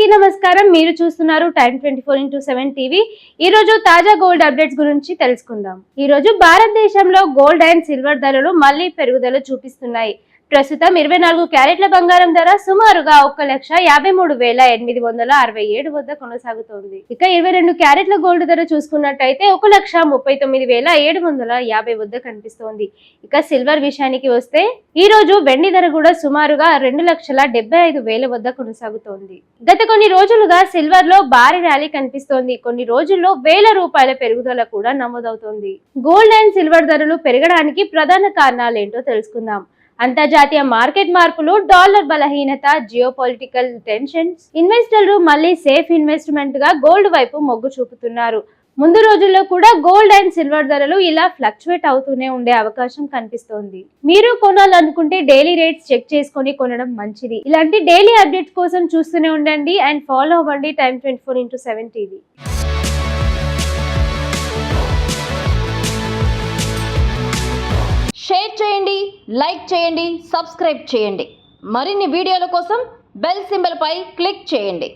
అందరికీ నమస్కారం. మీరు చూస్తున్నారు టైమ్ 24x7 టీవీ. ఈ రోజు తాజా గోల్డ్ అప్డేట్స్ గురించి తెలుసుకుందాం. ఈ రోజు భారతదేశంలో గోల్డ్ అండ్ సిల్వర్ ధరలు మళ్లీ పెరుగుదల చూపిస్తున్నాయి. ప్రస్తుతం 24 క్యారెట్ల బంగారం ధర సుమారుగా 1,53,867 వద్ద కొనసాగుతోంది. ఇక 22 క్యారెట్ల గోల్డ్ ధర చూసుకున్నట్టయితే 1,39,750 వద్ద కనిపిస్తోంది. ఇక సిల్వర్ విషయానికి వస్తే ఈ రోజు వెండి ధర కూడా సుమారుగా 2,75,000 వద్ద కొనసాగుతోంది. గత కొన్ని రోజులుగా సిల్వర్ లో భారీ ర్యాలీ కనిపిస్తోంది. కొన్ని రోజుల్లో వేల రూపాయల పెరుగుదల కూడా నమోదవుతోంది. గోల్డ్ అండ్ సిల్వర్ ధరలు పెరగడానికి ప్రధాన కారణాలేంటో తెలుసుకుందాం. అంతర్జాతీయ మార్కెట్ మార్పులు, డాలర్ బలహీనత, జియోపొలిటికల్ టెన్షన్స్, ఇన్వెస్టర్లు మళ్లీ సేఫ్ ఇన్వెస్ట్మెంట్ గా గోల్డ్ వైపు మొగ్గు చూపుతున్నారు. ముందు రోజుల్లో కూడా గోల్డ్ అండ్ సిల్వర్ ధరలు ఇలా ఫ్లక్చువేట్ అవుతూనే ఉండే అవకాశం కనిపిస్తోంది. మీరు కొనాలనుకుంటే డైలీ రేట్స్ చెక్ చేసుకొని కొనడం మంచిది. ఇలాంటి డైలీ అప్డేట్స్ కోసం చూస్తూనే ఉండండి అండ్ ఫాలో అవ్వండి టైమ్ 24x7 టీవీ. షేర్ చేయండి, లైక్ చేయండి, సబ్స్క్రైబ్ చేయండి. మరిన్ని వీడియోల కోసం బెల్ సింబల్ పై క్లిక్ చేయండి.